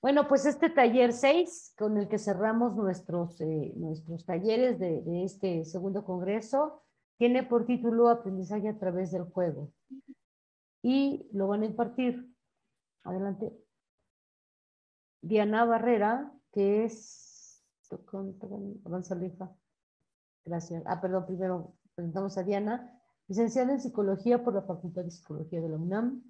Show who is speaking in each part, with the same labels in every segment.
Speaker 1: Bueno, pues este taller 6, con el que cerramos nuestros talleres de este segundo congreso, tiene por título Aprendizaje a través del juego. Y lo van a impartir, adelante, Diana Barrera, que es, avanza la hija. Gracias. Perdón, primero presentamos a Diana, licenciada en Psicología por la Facultad de Psicología de la UNAM.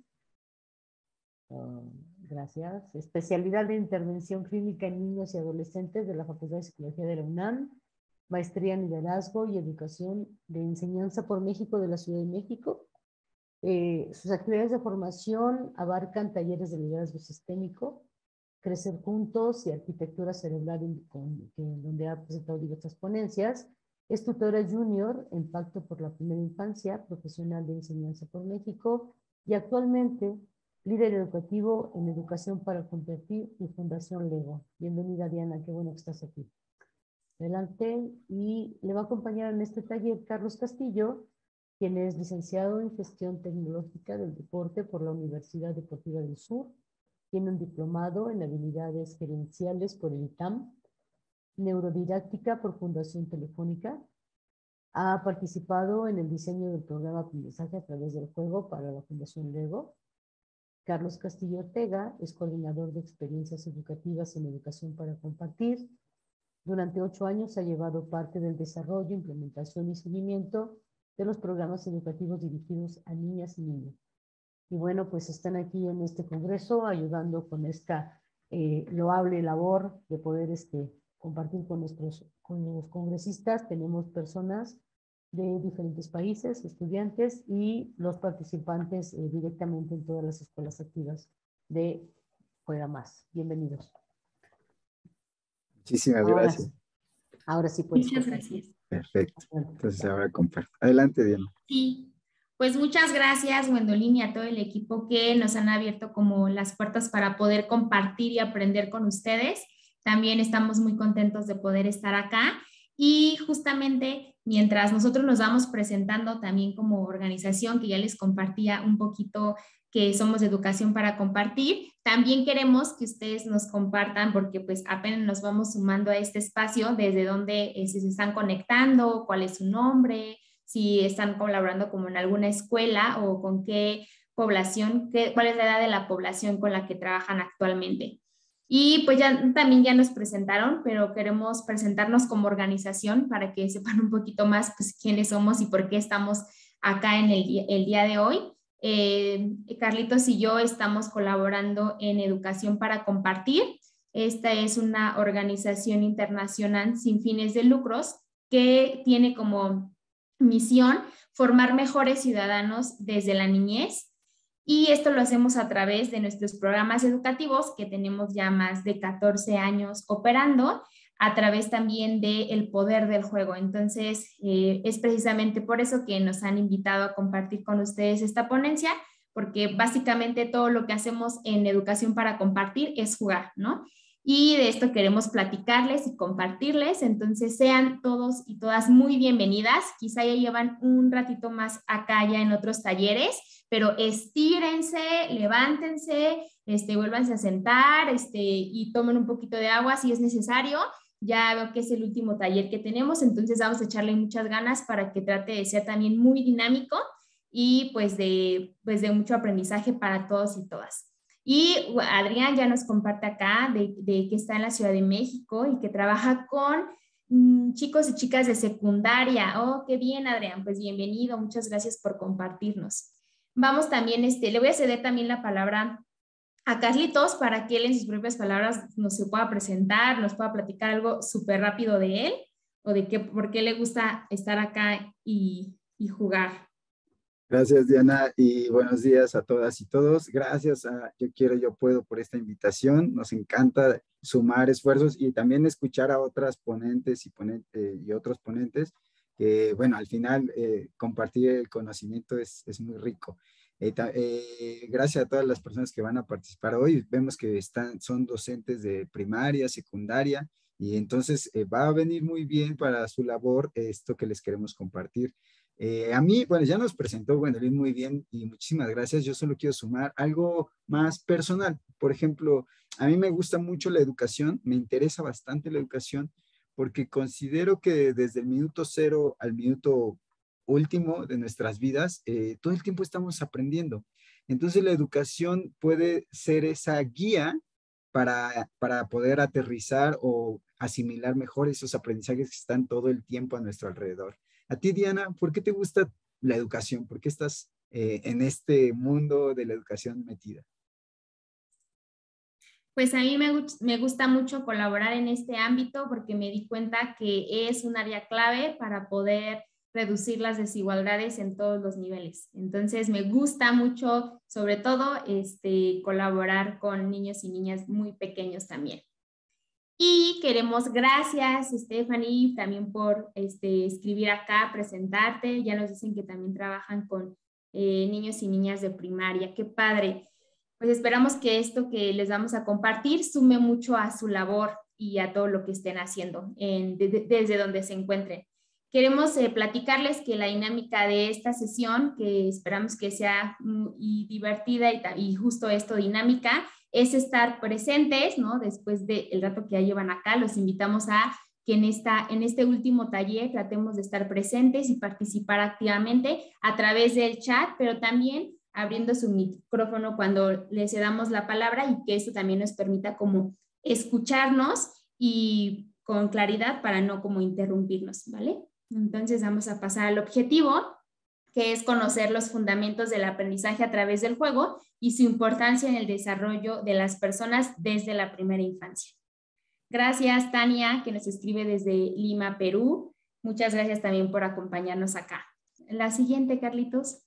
Speaker 1: Gracias. Especialidad de Intervención Clínica en Niños y Adolescentes de la Facultad de Psicología de la UNAM. Maestría en Liderazgo y Educación de Enseñanza por México de la Ciudad de México. Sus actividades de formación abarcan talleres de liderazgo sistémico, Crecer Juntos y Arquitectura Cerebral, donde ha presentado diversas ponencias. Es tutora junior en Pacto por la Primera Infancia, profesional de Enseñanza por México, y actualmente líder educativo en Educación para Compartir y Fundación Lego. Bienvenida, Diana, qué bueno que estás aquí. Adelante, y le va a acompañar en este taller Carlos Castillo, quien es licenciado en Gestión Tecnológica del Deporte por la Universidad Deportiva del Sur. Tiene un diplomado en Habilidades Gerenciales por el ITAM, Neurodidáctica por Fundación Telefónica. Ha participado en el diseño del programa Aprendizaje a través del juego para la Fundación Lego. Carlos Castillo Ortega es coordinador de experiencias educativas en Educación para Compartir. Durante 8 años ha llevado parte del desarrollo, implementación y seguimiento de los programas educativos dirigidos a niñas y niños. Y bueno, pues están aquí en este congreso ayudando con esta loable labor de poder compartir con los congresistas. Tenemos personas de diferentes países, estudiantes y los participantes directamente en todas las escuelas activas de Juega Más. Bienvenidos.
Speaker 2: Muchísimas gracias.
Speaker 1: Ahora sí puedes.
Speaker 3: Muchas gracias.
Speaker 2: Perfecto. Entonces ahora comparto. Adelante, Diana.
Speaker 3: Sí, pues muchas gracias, Gwendolyn, y a todo el equipo que nos han abierto como las puertas para poder compartir y aprender con ustedes. También estamos muy contentos de poder estar acá y justamente mientras nosotros nos vamos presentando también como organización, que ya les compartía un poquito que somos de Educación para Compartir, también queremos que ustedes nos compartan porque pues apenas nos vamos sumando a este espacio, desde donde se están conectando, cuál es su nombre, si están colaborando como en alguna escuela o con qué población, cuál es la edad de la población con la que trabajan actualmente. Y pues también ya nos presentaron, pero queremos presentarnos como organización para que sepan un poquito más pues quiénes somos y por qué estamos acá en el día de hoy. Carlitos y yo estamos colaborando en Educación para Compartir. Esta es una organización internacional sin fines de lucros que tiene como misión formar mejores ciudadanos desde la niñez, y esto lo hacemos a través de nuestros programas educativos que tenemos ya más de 14 años operando, a través también del poder del juego. Entonces, es precisamente por eso que nos han invitado a compartir con ustedes esta ponencia, porque básicamente todo lo que hacemos en Educación para Compartir es jugar, ¿no? Y de esto queremos platicarles y compartirles. Entonces sean todos y todas muy bienvenidas. Quizá ya llevan un ratito más acá ya en otros talleres, pero estírense, levántense, vuélvanse a sentar y tomen un poquito de agua si es necesario. Ya veo que es el último taller que tenemos, entonces vamos a echarle muchas ganas para que trate de ser también muy dinámico y pues de mucho aprendizaje para todos y todas. Y Adrián ya nos comparte acá de que está en la Ciudad de México y que trabaja con chicos y chicas de secundaria. Oh, qué bien, Adrián, pues bienvenido, muchas gracias por compartirnos. Vamos también, le voy a ceder también la palabra a Carlitos para que él en sus propias palabras nos se pueda presentar, nos pueda platicar algo súper rápido de él o de por qué le gusta estar acá y jugar.
Speaker 2: Gracias, Diana, y buenos días a todas y todos. Gracias a Yo Quiero, Yo Puedo por esta invitación. Nos encanta sumar esfuerzos y también escuchar a otras ponentes y otros ponentes que, bueno, al final compartir el conocimiento es muy rico. Gracias a todas las personas que van a participar hoy. Vemos que son docentes de primaria, secundaria, y entonces va a venir muy bien para su labor esto que les queremos compartir. A mí, bueno, ya nos presentó Gwendolyn muy bien y muchísimas gracias. Yo solo quiero sumar algo más personal. Por ejemplo, a mí me gusta mucho la educación, me interesa bastante la educación porque considero que desde el minuto cero al minuto último de nuestras vidas, todo el tiempo estamos aprendiendo. Entonces la educación puede ser esa guía para poder aterrizar o asimilar mejor esos aprendizajes que están todo el tiempo a nuestro alrededor. A ti, Diana, ¿por qué te gusta la educación? ¿Por qué estás en este mundo de la educación metida?
Speaker 3: Pues a mí me gusta mucho colaborar en este ámbito porque me di cuenta que es un área clave para poder reducir las desigualdades en todos los niveles. Entonces me gusta mucho, sobre todo, colaborar con niños y niñas muy pequeños también. Y queremos, gracias Stephanie, también por escribir acá, presentarte. Ya nos dicen que también trabajan con niños y niñas de primaria. Qué padre. Pues esperamos que esto que les vamos a compartir sume mucho a su labor y a todo lo que estén haciendo desde donde se encuentren. Queremos platicarles que la dinámica de esta sesión, que esperamos que sea muy divertida y justo esto, dinámica, es estar presentes, ¿no? Después del rato que ya llevan acá, los invitamos a que en este último taller tratemos de estar presentes y participar activamente a través del chat, pero también abriendo su micrófono cuando les damos la palabra y que eso también nos permita como escucharnos y con claridad para no como interrumpirnos, ¿vale? Entonces vamos a pasar al objetivo, que es conocer los fundamentos del aprendizaje a través del juego y su importancia en el desarrollo de las personas desde la primera infancia. Gracias, Tania, que nos escribe desde Lima, Perú. Muchas gracias también por acompañarnos acá. La siguiente, Carlitos.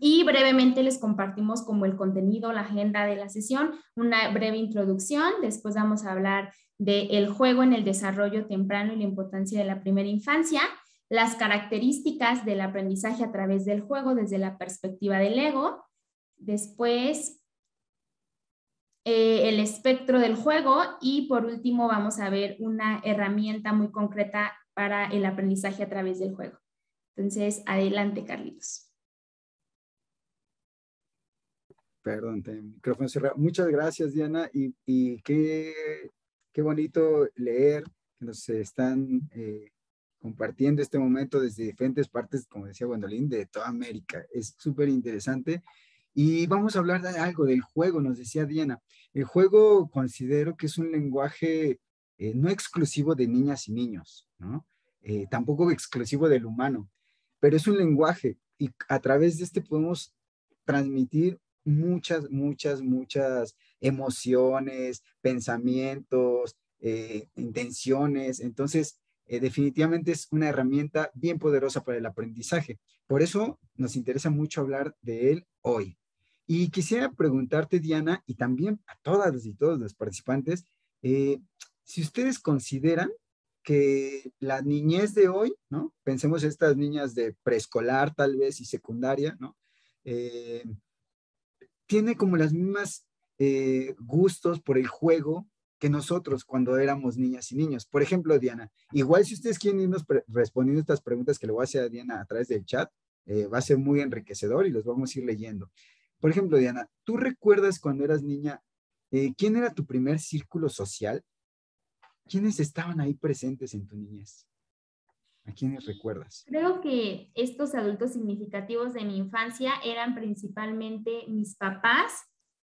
Speaker 3: Y brevemente les compartimos como el contenido, la agenda de la sesión, una breve introducción, después vamos a hablar del juego en el desarrollo temprano y la importancia de la primera infancia, las características del aprendizaje a través del juego desde la perspectiva del ego, después el espectro del juego y por último vamos a ver una herramienta muy concreta para el aprendizaje a través del juego. Entonces, adelante, Carlitos.
Speaker 2: Perdón, tengo el micrófono cerrado. Muchas gracias, Diana, y qué bonito leer que nos están compartiendo este momento desde diferentes partes, como decía Gwendolyn, de toda América. Es súper interesante. Y vamos a hablar de algo del juego, nos decía Diana. El juego considero que es un lenguaje no exclusivo de niñas y niños, ¿no? Tampoco exclusivo del humano, pero es un lenguaje y a través de este podemos transmitir muchas emociones, pensamientos, intenciones. Entonces, definitivamente es una herramienta bien poderosa para el aprendizaje. Por eso nos interesa mucho hablar de él hoy. Y quisiera preguntarte, Diana, y también a todas y todos los participantes, si ustedes consideran que la niñez de hoy, ¿no? Pensemos estas niñas de preescolar tal vez y secundaria, ¿no? Tiene como las mismas gustos por el juego que nosotros cuando éramos niñas y niños. Por ejemplo, Diana, igual si ustedes quieren irnos respondiendo estas preguntas que le voy a hacer a Diana a través del chat, va a ser muy enriquecedor y los vamos a ir leyendo. Por ejemplo, Diana, ¿tú recuerdas cuando eras niña, quién era tu primer círculo social? ¿Quiénes estaban ahí presentes en tu niñez? ¿A quiénes recuerdas?
Speaker 3: Creo que estos adultos significativos de mi infancia eran principalmente mis papás,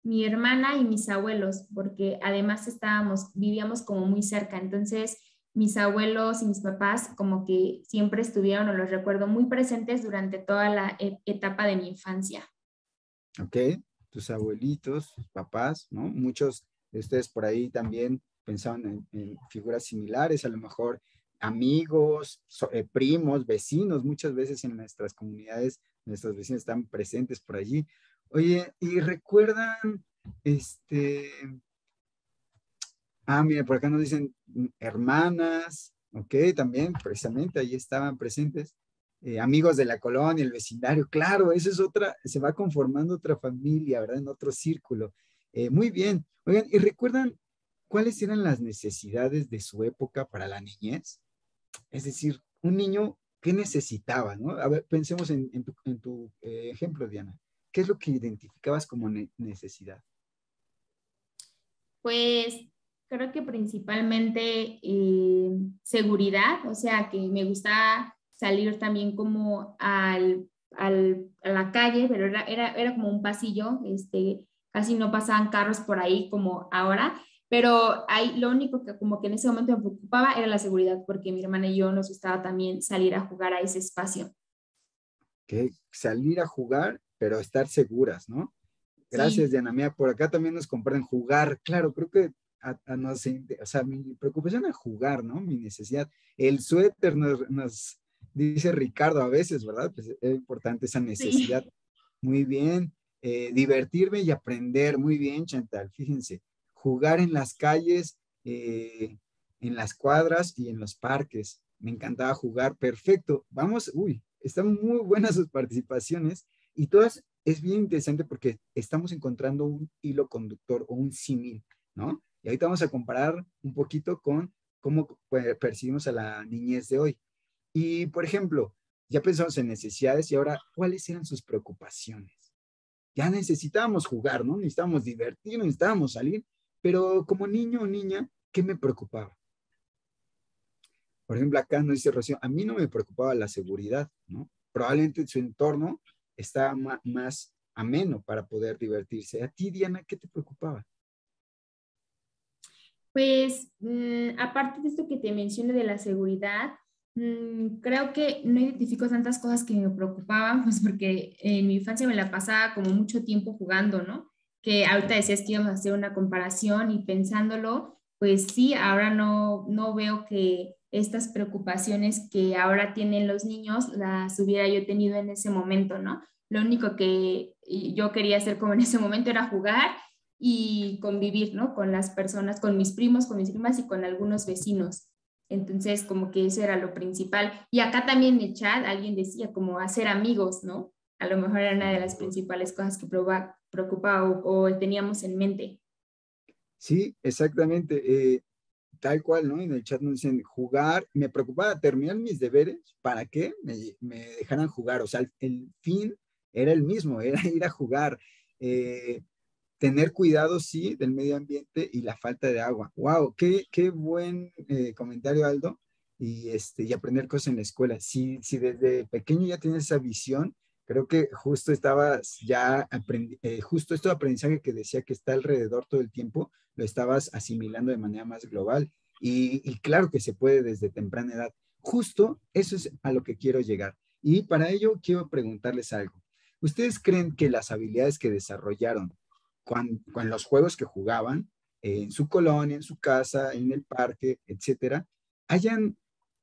Speaker 3: mi hermana y mis abuelos, porque además vivíamos como muy cerca. Entonces, mis abuelos y mis papás como que siempre estuvieron, o los recuerdo, muy presentes durante toda la etapa de mi infancia.
Speaker 2: Ok, tus abuelitos, tus papás, ¿no? Muchos de ustedes por ahí también pensaban en figuras similares, a lo mejor amigos, primos, vecinos, muchas veces en nuestras comunidades, nuestros vecinos están presentes por allí. Oye, ¿y recuerdan, mira, por acá nos dicen hermanas, ok, también precisamente ahí estaban presentes. Amigos de la colonia, el vecindario, claro, eso es otra, se va conformando otra familia, ¿verdad? En otro círculo. Muy bien. Oigan, ¿y recuerdan cuáles eran las necesidades de su época para la niñez? Es decir, un niño, ¿qué necesitaba, no? A ver, pensemos en tu ejemplo, Diana. ¿Qué es lo que identificabas como necesidad?
Speaker 3: Pues creo que principalmente seguridad, o sea, que me gusta salir también como a la calle, pero era como un pasillo, casi no pasaban carros por ahí como ahora, pero ahí lo único que como que en ese momento me preocupaba era la seguridad, porque mi hermana y yo nos gustaba también salir a jugar a ese espacio.
Speaker 2: Que salir a jugar, pero estar seguras, ¿no? Gracias,
Speaker 3: Sí,
Speaker 2: Diana. Mía, por acá también nos comprenden jugar. Claro, creo que o sea, mi preocupación es jugar, ¿no? Mi necesidad. El suéter nos dice Ricardo a veces, ¿verdad? Pues es importante esa necesidad.
Speaker 3: sí.
Speaker 2: Muy bien. Divertirme y aprender. Muy bien, Chantal. Fíjense, jugar en las calles, en las cuadras y en los parques. Me encantaba jugar. Perfecto. Vamos, uy, están muy buenas sus participaciones y todas es bien interesante porque estamos encontrando un hilo conductor o un símil, ¿no? Y ahorita vamos a comparar un poquito con cómo percibimos a la niñez de hoy. Y, por ejemplo, ya pensamos en necesidades y ahora, ¿cuáles eran sus preocupaciones? Ya necesitábamos jugar, ¿no? Necesitábamos divertirnos, necesitábamos salir, pero como niño o niña, ¿qué me preocupaba? Por ejemplo, acá nos dice Rocío, a mí no me preocupaba la seguridad, ¿no? Probablemente su entorno estaba más ameno para poder divertirse. A ti, Diana, ¿qué te preocupaba?
Speaker 3: Pues aparte de esto que te mencioné de la seguridad, creo que no identifico tantas cosas que me preocupaban, pues porque en mi infancia me la pasaba como mucho tiempo jugando, ¿no? Que ahorita decías que íbamos a hacer una comparación y pensándolo, pues sí, ahora no veo que estas preocupaciones que ahora tienen los niños las hubiera yo tenido en ese momento, ¿no? Lo único que yo quería hacer como en ese momento era jugar y convivir, ¿no? Con las personas, con mis primos, con mis primas y con algunos vecinos. Entonces, como que eso era lo principal. Y acá también en el chat alguien decía como hacer amigos, ¿no? A lo mejor era una de las
Speaker 2: Amigos.
Speaker 3: principales cosas que preocupaba o teníamos en mente.
Speaker 2: Sí, exactamente. Tal cual, ¿no? En el chat nos dicen jugar. Me preocupaba terminar mis deberes. ¿Para qué? Me dejaran jugar. O sea, el fin era el mismo, era ir a jugar. Eh, Tener cuidado, sí, del medio ambiente y la falta de agua. Wow, qué buen comentario, Aldo. Y aprender cosas en la escuela. Si desde pequeño ya tienes esa visión, creo que justo estabas ya, justo esto de aprendizaje que decía que está alrededor todo el tiempo, lo estabas asimilando de manera más global. Y claro que se puede desde temprana edad. Justo eso es a lo que quiero llegar. Y para ello quiero preguntarles algo. ¿Ustedes creen que las habilidades que desarrollaron con los juegos que jugaban en su colonia, en su casa, en el parque, etcétera, hayan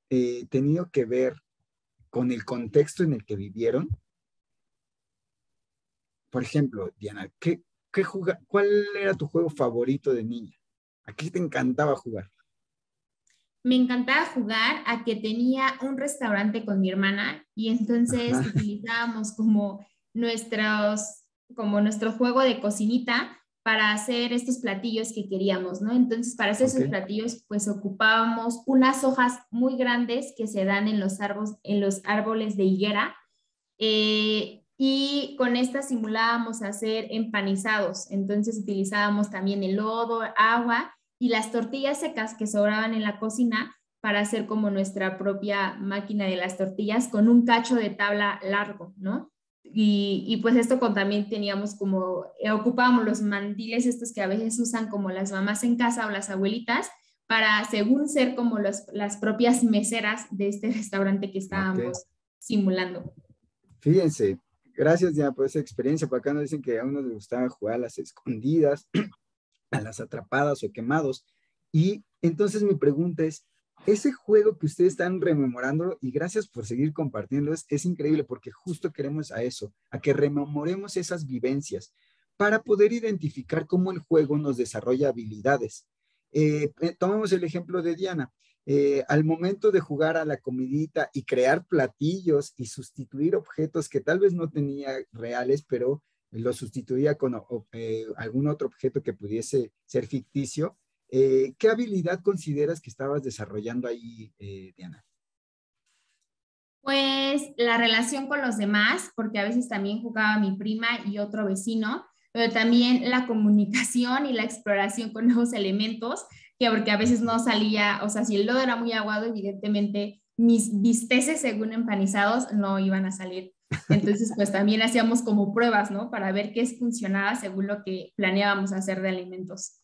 Speaker 2: tenido que ver con el contexto en el que vivieron? Por ejemplo, Diana, ¿cuál era tu juego favorito de niña? ¿A qué te encantaba jugar?
Speaker 3: Me encantaba jugar a que tenía un restaurante con mi hermana y entonces
Speaker 2: Ajá,
Speaker 3: utilizábamos como nuestro juego de cocinita para hacer estos platillos que queríamos, ¿no? Entonces, para hacer
Speaker 2: ok,
Speaker 3: esos platillos, pues ocupábamos unas hojas muy grandes que se dan en los árboles de higuera y con estas simulábamos hacer empanizados. Entonces, utilizábamos también el lodo, agua y las tortillas secas que sobraban en la cocina para hacer como nuestra propia máquina de las tortillas con un cacho de tabla largo, ¿no? Y pues esto también teníamos como, ocupábamos los mandiles estos que a veces usan como las mamás en casa o las abuelitas para, según ser como las propias meseras de este restaurante que
Speaker 2: ok.
Speaker 3: estábamos simulando.
Speaker 2: Fíjense, gracias Diana por esa experiencia. Por acá nos dicen que a uno les gustaba jugar a las escondidas, a las atrapadas o quemados. Y entonces mi pregunta es, ese juego que ustedes están rememorando, y gracias por seguir compartiendo, es increíble porque justo queremos a eso, a que rememoremos esas vivencias para poder identificar cómo el juego nos desarrolla habilidades. Tomemos el ejemplo de Diana. Al momento de jugar a la comidita y crear platillos y sustituir objetos que tal vez no tenía reales, pero lo sustituía con algún otro objeto que pudiese ser ficticio. ¿Qué habilidad consideras que estabas desarrollando ahí, Diana?
Speaker 3: Pues la relación con los demás, porque a veces también jugaba mi prima y otro vecino, pero también la comunicación y la exploración con nuevos elementos, que porque a veces no salía, o sea, si el lodo era muy aguado, evidentemente mis bisteces según empanizados no iban a salir. Entonces, pues también hacíamos como pruebas, ¿no? Para ver qué funcionaba según lo que planeábamos hacer de alimentos.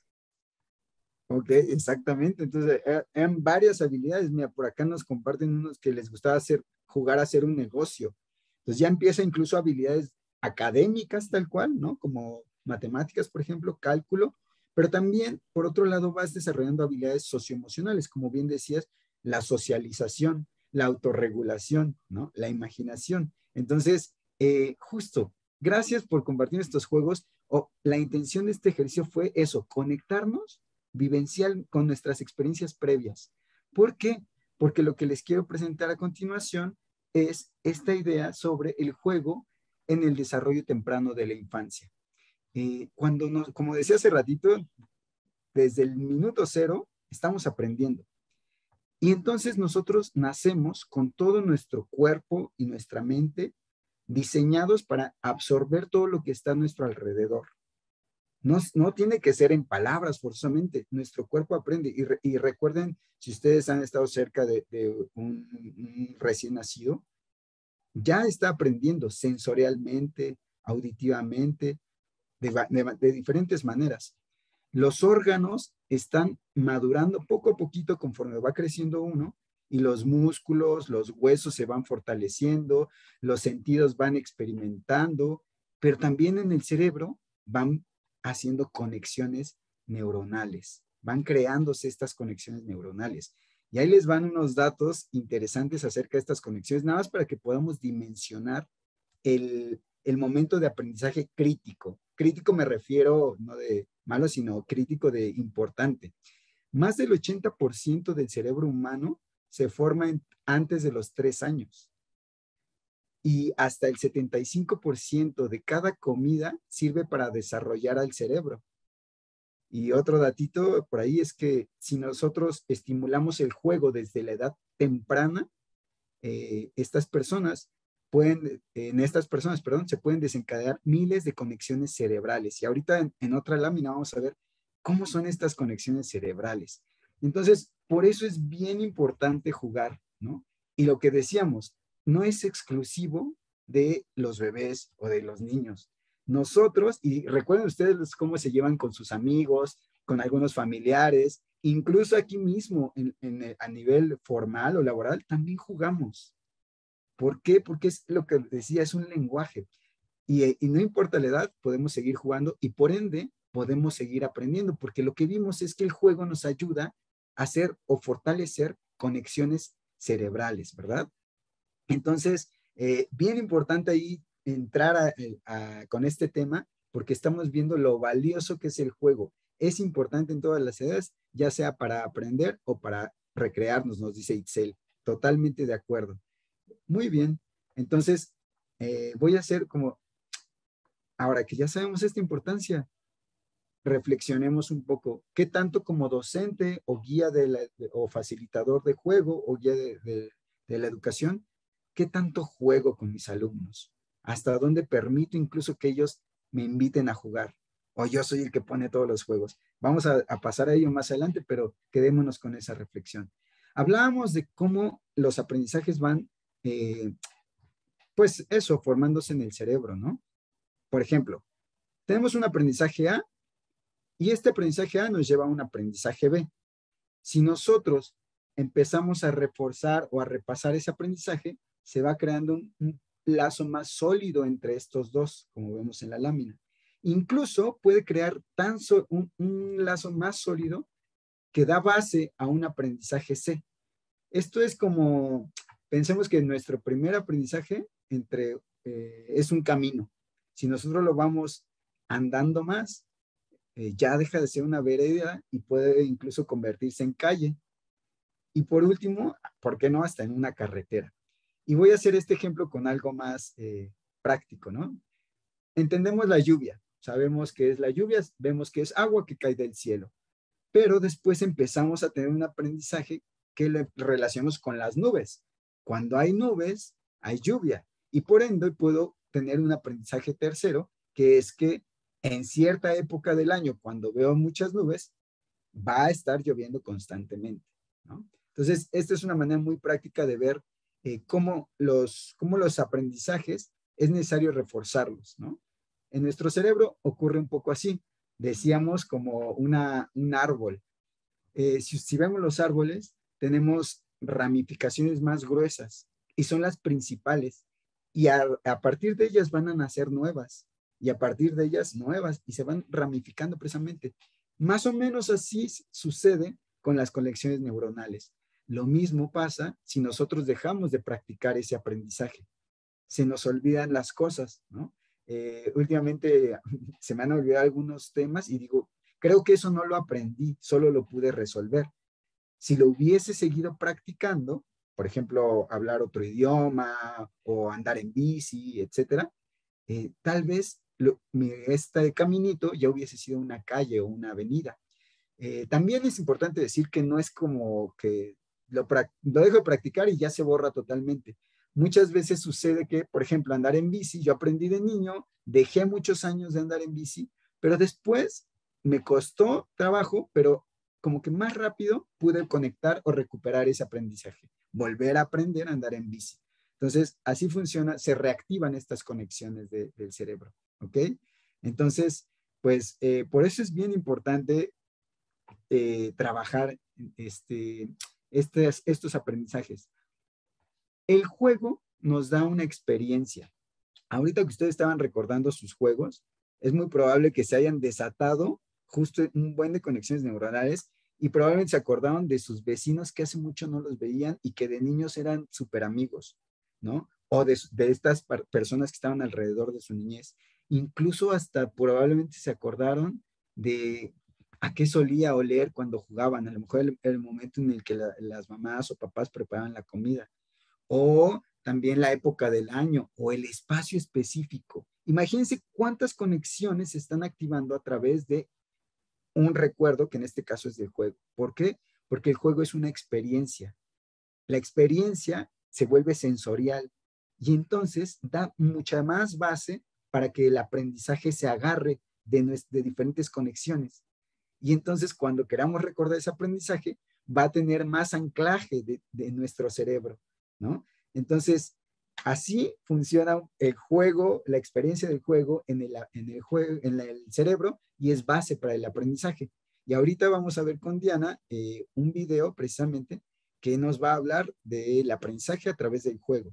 Speaker 2: Ok, exactamente. Entonces, eran varias habilidades. Mira, por acá nos comparten unos que les gustaba hacer, jugar a hacer un negocio. Entonces ya empieza incluso habilidades académicas tal cual, ¿no? Como matemáticas, por ejemplo, cálculo, pero también, por otro lado, vas desarrollando habilidades socioemocionales, como bien decías, la socialización, la autorregulación, ¿no? La imaginación. Entonces, justo, gracias por compartir estos juegos. La intención de este ejercicio fue eso, conectarnos vivencial con nuestras experiencias previas. ¿Por qué? Porque lo que les quiero presentar a continuación es esta idea sobre el juego en el desarrollo temprano de la infancia. Como decía hace ratito, desde el minuto cero estamos aprendiendo. Y entonces nosotros nacemos con todo nuestro cuerpo y nuestra mente diseñados para absorber todo lo que está a nuestro alrededor. No tiene que ser en palabras forzosamente, nuestro cuerpo aprende. Y recuerden, si ustedes han estado cerca de un recién nacido, ya está aprendiendo sensorialmente, auditivamente, de diferentes maneras. Los órganos están madurando poco a poquito conforme va creciendo uno y los músculos, los huesos se van fortaleciendo, los sentidos van experimentando, pero también en el cerebro van haciendo conexiones neuronales, van creándose estas conexiones neuronales. Y ahí les van unos datos interesantes acerca de estas conexiones, nada más para que podamos dimensionar el momento de aprendizaje crítico. Crítico me refiero no de malo, sino crítico de importante. Más del 80% del cerebro humano se forma antes de los 3 años. Y hasta el 75% de cada comida sirve para desarrollar al cerebro. Y otro datito por ahí es que si nosotros estimulamos el juego desde la edad temprana, en estas personas, perdón, se pueden desencadenar miles de conexiones cerebrales. Y ahorita en otra lámina vamos a ver cómo son estas conexiones cerebrales. Entonces, por eso es bien importante jugar, ¿no? Y lo que decíamos, no es exclusivo de los bebés o de los niños. Nosotros, y recuerden ustedes cómo se llevan con sus amigos, con algunos familiares, incluso aquí mismo a nivel formal o laboral, también jugamos. ¿Por qué? Porque es lo que decía, es un lenguaje. Y no importa la edad, podemos seguir jugando y por ende podemos seguir aprendiendo, porque lo que vimos es que el juego nos ayuda a hacer o fortalecer conexiones cerebrales, ¿verdad? Entonces, bien importante ahí entrar con este tema, porque estamos viendo lo valioso que es el juego. Es importante en todas las edades, ya sea para aprender o para recrearnos, nos dice Itzel. Totalmente de acuerdo. Muy bien. Entonces, voy a hacer como, ahora que ya sabemos esta importancia, reflexionemos un poco, ¿qué tanto como docente o guía o facilitador de juego o guía de la educación, qué tanto juego con mis alumnos? ¿Hasta dónde permito incluso que ellos me inviten a jugar? ¿O yo soy el que pone todos los juegos? Vamos a pasar a ello más adelante, pero quedémonos con esa reflexión. Hablábamos de cómo los aprendizajes van, pues eso, formándose en el cerebro, ¿no? Por ejemplo, tenemos un aprendizaje A y este aprendizaje A nos lleva a un aprendizaje B. Si nosotros empezamos a reforzar o a repasar ese aprendizaje, se va creando un lazo más sólido entre estos dos, como vemos en la lámina. Incluso puede crear un lazo más sólido que da base a un aprendizaje C. Esto es como, pensemos que nuestro primer aprendizaje es un camino. Si nosotros lo vamos andando más, ya deja de ser una vereda y puede incluso convertirse en calle. Y por último, ¿por qué no? Hasta en una carretera. Y voy a hacer este ejemplo con algo más práctico, ¿no? Entendemos la lluvia. Sabemos que es la lluvia, vemos que es agua que cae del cielo. Pero después empezamos a tener un aprendizaje que le relacionamos con las nubes. Cuando hay nubes, hay lluvia. Y por ende puedo tener un aprendizaje tercero, que es que en cierta época del año, cuando veo muchas nubes, va a estar lloviendo constantemente, ¿no? Entonces, esta es una manera muy práctica de ver cómo los aprendizajes es necesario reforzarlos, ¿no? En nuestro cerebro ocurre un poco así. Decíamos como un árbol. Si vemos los árboles, tenemos ramificaciones más gruesas y son las principales. Y a partir de ellas van a nacer nuevas y a partir de ellas nuevas y se van ramificando precisamente. Más o menos así sucede con las conexiones neuronales. Lo mismo pasa si nosotros dejamos de practicar ese aprendizaje. Se nos olvidan las cosas, ¿no? Últimamente se me han olvidado algunos temas y digo, creo que eso no lo aprendí, solo lo pude resolver. Si lo hubiese seguido practicando, por ejemplo, hablar otro idioma o andar en bici, etcétera, tal vez este caminito ya hubiese sido una calle o una avenida. También es importante decir que no es como que lo dejo de practicar y ya se borra totalmente. Muchas veces sucede que, por ejemplo, andar en bici, yo aprendí de niño, dejé muchos años de andar en bici, pero después me costó trabajo, pero como que más rápido pude conectar o recuperar ese aprendizaje, volver a aprender a andar en bici. Entonces, así funciona, se reactivan estas conexiones del cerebro, ¿ok? Entonces, pues, por eso es bien importante trabajar estos aprendizajes. El juego nos da una experiencia. Ahorita que ustedes estaban recordando sus juegos, es muy probable que se hayan desatado justo un buen de conexiones neuronales y probablemente se acordaron de sus vecinos que hace mucho no los veían y que de niños eran súper amigos, ¿no? O de estas personas que estaban alrededor de su niñez. Incluso hasta probablemente se acordaron de a qué solía oler cuando jugaban, a lo mejor el momento en el que las mamás o papás preparaban la comida, o también la época del año, o el espacio específico. Imagínense cuántas conexiones se están activando a través de un recuerdo, que en este caso es del juego. ¿Por qué? Porque el juego es una experiencia. La experiencia se vuelve sensorial y entonces da mucha más base para que el aprendizaje se agarre de diferentes conexiones. Y entonces cuando queramos recordar ese aprendizaje, va a tener más anclaje de nuestro cerebro, ¿no? Entonces, así funciona el juego, la experiencia del juego en el cerebro y es base para el aprendizaje. Y ahorita vamos a ver con Diana un video precisamente que nos va a hablar del aprendizaje a través del juego.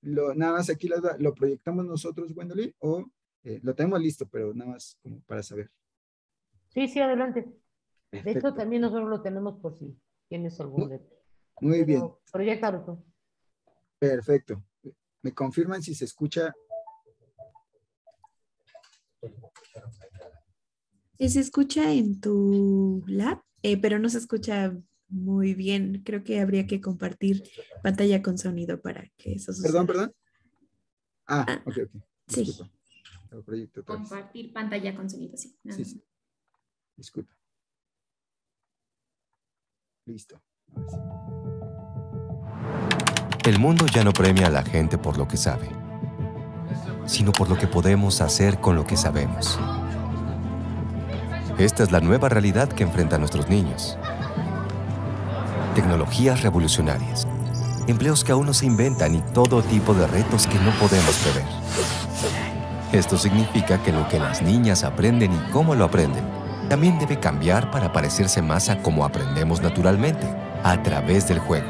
Speaker 2: Nada más aquí lo proyectamos nosotros, Gwendolyn, o lo tenemos listo, pero nada más como para saber.
Speaker 1: Sí, adelante.
Speaker 2: Perfecto.
Speaker 1: De hecho, también nosotros lo tenemos por si tienes algún detalle.
Speaker 2: Muy bien.
Speaker 1: Proyectalo tú.
Speaker 2: Perfecto. ¿Me confirman si se escucha?
Speaker 4: Se escucha en tu lab, pero no se escucha muy bien. Creo que habría que compartir pantalla con sonido para que eso suceda.
Speaker 2: Perdón. Ok.
Speaker 4: Disculpa.
Speaker 3: Sí. Compartir pantalla con sonido, sí.
Speaker 2: Sí. Disculpa. Listo.
Speaker 5: El mundo ya no premia a la gente por lo que sabe, sino por lo que podemos hacer con lo que sabemos. Esta es la nueva realidad que enfrentan nuestros niños. Tecnologías revolucionarias, empleos que aún no se inventan y todo tipo de retos que no podemos prever. Esto significa que lo que las niñas aprenden y cómo lo aprenden también debe cambiar para parecerse más a cómo aprendemos naturalmente, a través del juego.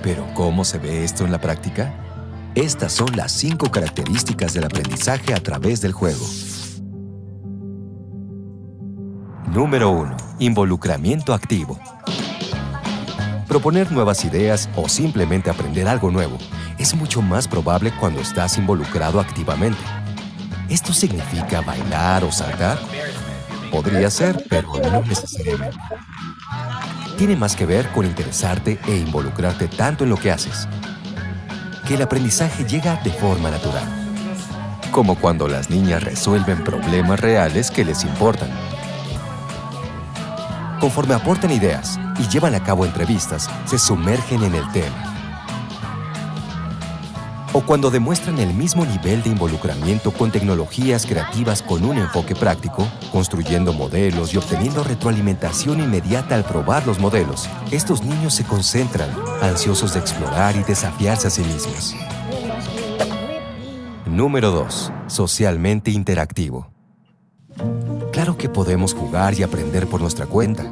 Speaker 5: ¿Pero cómo se ve esto en la práctica? Estas son las 5 características del aprendizaje a través del juego. Número 1. Involucramiento activo. Proponer nuevas ideas o simplemente aprender algo nuevo es mucho más probable cuando estás involucrado activamente. ¿Esto significa bailar o saltar? Podría ser, pero no necesariamente. Tiene más que ver con interesarte e involucrarte tanto en lo que haces, que el aprendizaje llega de forma natural, como cuando las niñas resuelven problemas reales que les importan. Conforme aportan ideas y llevan a cabo entrevistas, se sumergen en el tema. o cuando demuestran el mismo nivel de involucramiento con tecnologías creativas con un enfoque práctico, construyendo modelos y obteniendo retroalimentación inmediata al probar los modelos, estos niños se concentran, ansiosos de explorar y desafiarse a sí mismos. Número 2. Socialmente interactivo. Claro que podemos jugar y aprender por nuestra cuenta,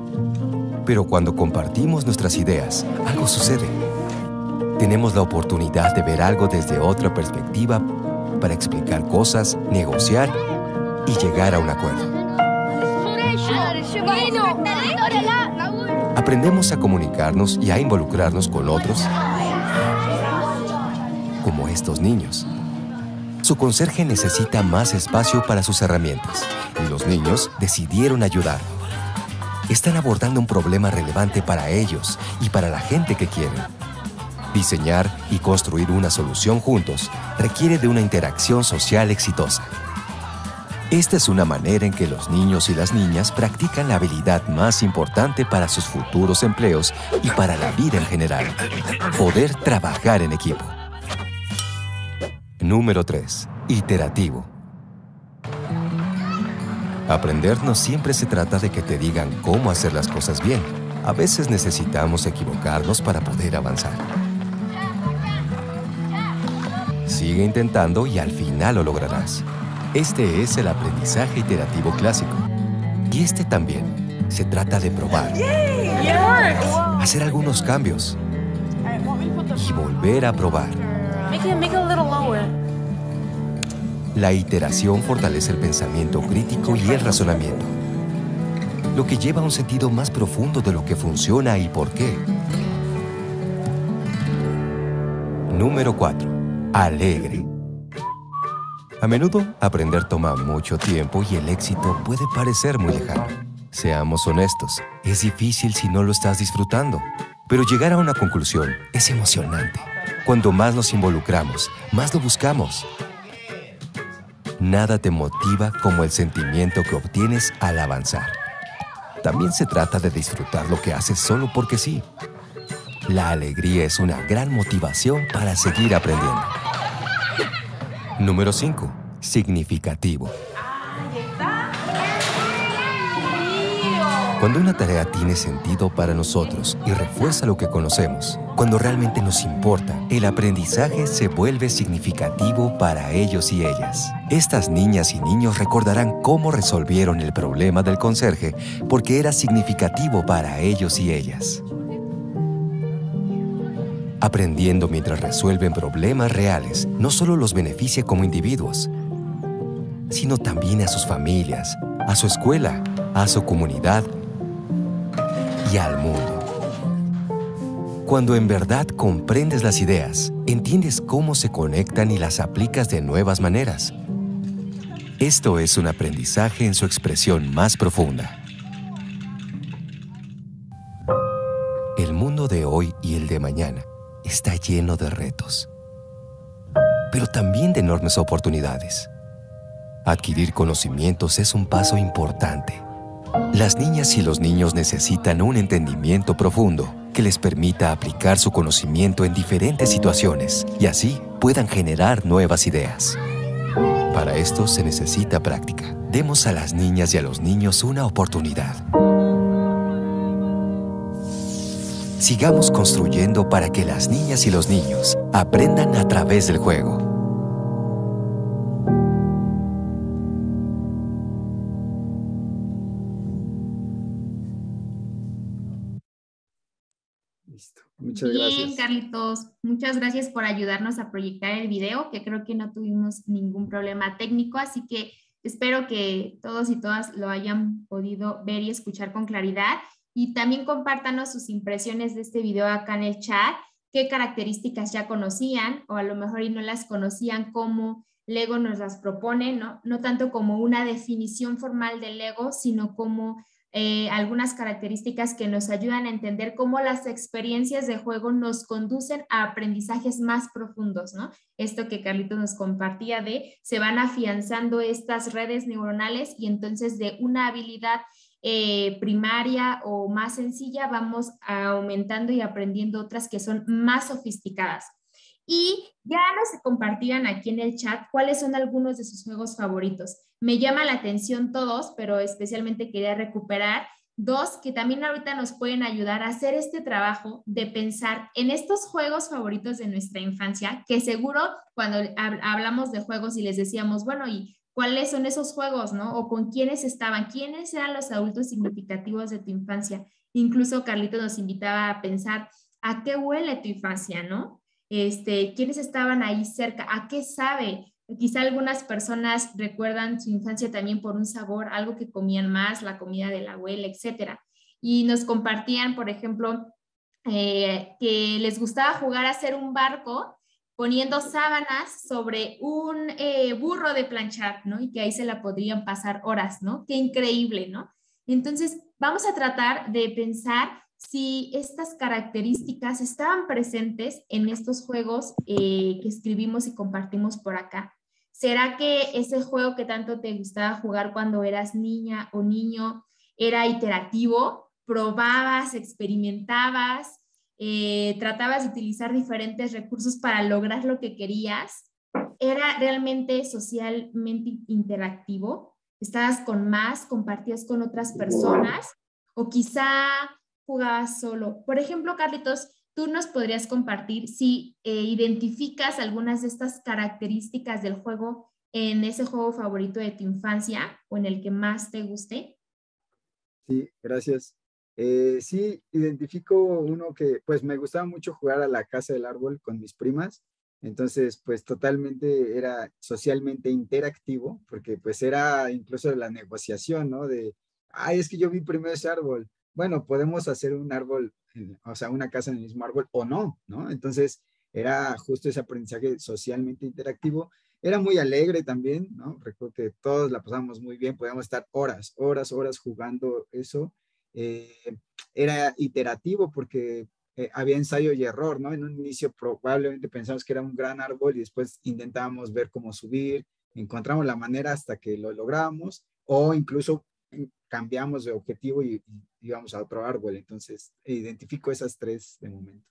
Speaker 5: pero cuando compartimos nuestras ideas, algo sucede. Tenemos la oportunidad de ver algo desde otra perspectiva para explicar cosas, negociar y llegar a un acuerdo. Aprendemos a comunicarnos y a involucrarnos con otros, como estos niños. Su conserje necesita más espacio para sus herramientas y los niños decidieron ayudar. Están abordando un problema relevante para ellos y para la gente que quieren. Diseñar y construir una solución juntos requiere de una interacción social exitosa. Esta es una manera en que los niños y las niñas practican la habilidad más importante para sus futuros empleos y para la vida en general: poder trabajar en equipo. Número 3. Iterativo. Aprender no siempre se trata de que te digan cómo hacer las cosas bien. A veces necesitamos equivocarnos para poder avanzar. Sigue intentando y al final lo lograrás. Este es el aprendizaje iterativo clásico. Y este también se trata de probar, hacer algunos cambios y volver a probar. La iteración fortalece el pensamiento crítico y el razonamiento, lo que lleva a un sentido más profundo de lo que funciona y por qué. Número 4. Alegre. A menudo, aprender toma mucho tiempo y el éxito puede parecer muy lejano. Seamos honestos, es difícil si no lo estás disfrutando, pero llegar a una conclusión es emocionante. Cuando más nos involucramos, más lo buscamos. Nada te motiva como el sentimiento que obtienes al avanzar. También se trata de disfrutar lo que haces solo porque sí. La alegría es una gran motivación para seguir aprendiendo. Número 5. Significativo. Cuando una tarea tiene sentido para nosotros y refuerza lo que conocemos, cuando realmente nos importa, el aprendizaje se vuelve significativo para ellos y ellas. Estas niñas y niños recordarán cómo resolvieron el problema del conserje porque era significativo para ellos y ellas. Aprendiendo mientras resuelven problemas reales no solo los beneficia como individuos, sino también a sus familias, a su escuela, a su comunidad y al mundo. Cuando en verdad comprendes las ideas, entiendes cómo se conectan y las aplicas de nuevas maneras. Esto es un aprendizaje en su expresión más profunda. El mundo de hoy y el de mañana está lleno de retos, pero también de enormes oportunidades. Adquirir conocimientos es un paso importante. Las niñas y los niños necesitan un entendimiento profundo que les permita aplicar su conocimiento en diferentes situaciones y así puedan generar nuevas ideas. Para esto se necesita práctica. Demos a las niñas y a los niños una oportunidad. Sigamos construyendo para que las niñas y los niños aprendan a través del juego.
Speaker 2: Listo. Muchas gracias.
Speaker 3: Bien, Carlitos. Muchas gracias por ayudarnos a proyectar el video, que creo que no tuvimos ningún problema técnico, así que espero que todos y todas lo hayan podido ver y escuchar con claridad. Y también compártanos sus impresiones de este video acá en el chat, qué características ya conocían o a lo mejor y no las conocían, cómo Lego nos las propone, no tanto como una definición formal de Lego, sino como algunas características que nos ayudan a entender cómo las experiencias de juego nos conducen a aprendizajes más profundos, ¿no? Esto que Carlitos nos compartía se van afianzando estas redes neuronales y entonces de una habilidad primaria o más sencilla vamos aumentando y aprendiendo otras que son más sofisticadas. Y ya nos compartían aquí en el chat cuáles son algunos de sus juegos favoritos. Me llama la atención todos, pero especialmente quería recuperar dos que también ahorita nos pueden ayudar a hacer este trabajo de pensar en estos juegos favoritos de nuestra infancia, que seguro cuando hablamos de juegos y les decíamos, bueno, ¿y cuáles son esos juegos, no? O con quiénes estaban, quiénes eran los adultos significativos de tu infancia. Incluso Carlitos nos invitaba a pensar, ¿a qué huele tu infancia, no? ¿Quiénes estaban ahí cerca? ¿A qué sabe? Quizá algunas personas recuerdan su infancia también por un sabor, algo que comían más, la comida de la abuela, etcétera. Y nos compartían, por ejemplo, que les gustaba jugar a hacer un barco poniendo sábanas sobre un burro de planchar, ¿no? Y que ahí se la podrían pasar horas, ¿no? Qué increíble, ¿no? Entonces, vamos a tratar de pensar si estas características estaban presentes en estos juegos que escribimos y compartimos por acá. ¿Será que ese juego que tanto te gustaba jugar cuando eras niña o niño era iterativo? ¿Probabas, experimentabas, tratabas de utilizar diferentes recursos para lograr lo que querías? ¿Era realmente socialmente interactivo? ¿Estabas con más, compartías con otras personas? ¿O quizá jugabas solo? Por ejemplo, Carlitos, tú nos podrías compartir si identificas algunas de estas características del juego en ese juego favorito de tu infancia o en el que más te guste.
Speaker 2: Sí, gracias. Sí, identifico uno que pues me gustaba mucho jugar a la casa del árbol con mis primas. Entonces, pues totalmente era socialmente interactivo, porque pues era incluso la negociación, ¿no? De, ay, es que yo vi primero ese árbol. Bueno, podemos hacer un árbol, o sea, una casa en el mismo árbol o no, ¿no? Entonces, era justo ese aprendizaje socialmente interactivo. Era muy alegre también, ¿no? Recuerdo que todos la pasábamos muy bien, podíamos estar horas, horas, horas jugando eso. Eh, Era iterativo porque había ensayo y error, ¿no? En un inicio probablemente pensamos que era un gran árbol y después intentábamos ver cómo subir, encontramos la manera hasta que lo lográbamos o incluso cambiamos de objetivo y íbamos a otro árbol. Entonces, identifico esas tres de momento.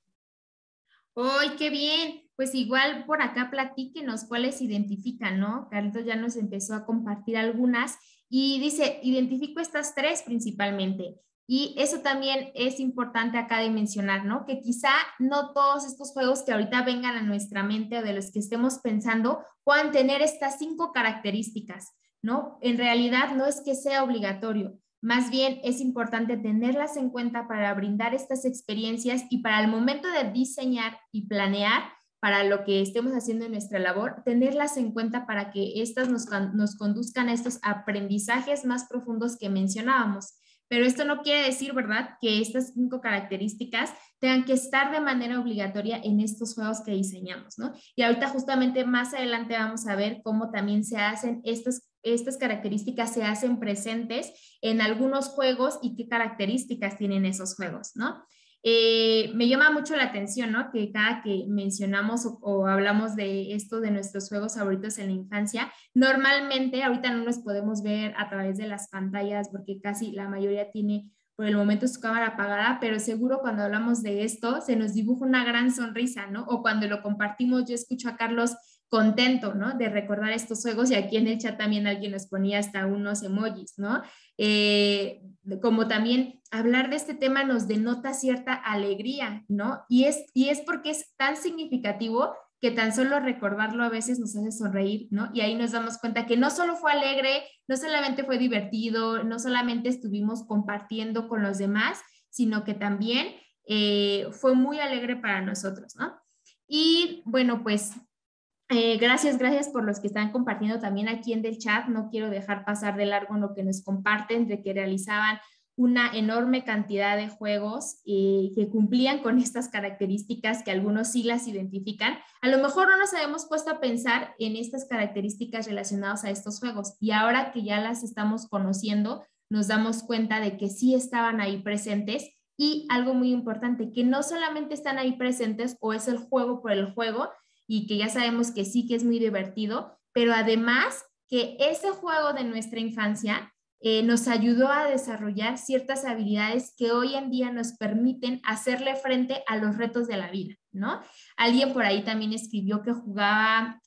Speaker 3: ¡Ay, qué bien! Pues igual por acá platíquenos cuáles identifican, ¿no? Carlitos ya nos empezó a compartir algunas y dice, identifico estas tres principalmente. Y eso también es importante acá de mencionar, ¿no? Que quizá no todos estos juegos que ahorita vengan a nuestra mente o de los que estemos pensando puedan tener estas 5 características, ¿no? En realidad no es que sea obligatorio, más bien es importante tenerlas en cuenta para brindar estas experiencias y para el momento de diseñar y planear para lo que estemos haciendo en nuestra labor, tenerlas en cuenta para que estas nos conduzcan a estos aprendizajes más profundos que mencionábamos. Pero esto no quiere decir, ¿verdad?, que estas 5 características tengan que estar de manera obligatoria en estos juegos que diseñamos, ¿no? Y ahorita justamente más adelante vamos a ver cómo también se hacen estas características se hacen presentes en algunos juegos y qué características tienen esos juegos, ¿no? Me llama mucho la atención, ¿no? Que cada que mencionamos o hablamos de esto de nuestros juegos favoritos en la infancia, normalmente ahorita no los podemos ver a través de las pantallas porque casi la mayoría tiene por el momento su cámara apagada, pero seguro cuando hablamos de esto se nos dibuja una gran sonrisa, ¿no? O cuando lo compartimos, yo escucho a Carlos contento, ¿no? De recordar estos juegos y aquí en el chat también alguien nos ponía hasta unos emojis, ¿no? Como también hablar de este tema nos denota cierta alegría, ¿no? Y es porque es tan significativo que tan solo recordarlo a veces nos hace sonreír, ¿no? Y ahí nos damos cuenta que no solo fue alegre, no solamente fue divertido, no solamente estuvimos compartiendo con los demás, sino que también fue muy alegre para nosotros, ¿no? Y bueno, pues gracias por los que están compartiendo también aquí en el chat. No quiero dejar pasar de largo lo que nos comparten de que realizaban una enorme cantidad de juegos que cumplían con estas características que algunos sí las identifican. A lo mejor no nos habíamos puesto a pensar en estas características relacionadas a estos juegos y ahora que ya las estamos conociendo, nos damos cuenta de que sí estaban ahí presentes y algo muy importante, que no solamente están ahí presentes o es el juego por el juego y que ya sabemos que sí que es muy divertido, pero además que ese juego de nuestra infancia nos ayudó a desarrollar ciertas habilidades que hoy en día nos permiten hacerle frente a los retos de la vida, ¿no? Alguien por ahí también escribió que jugaba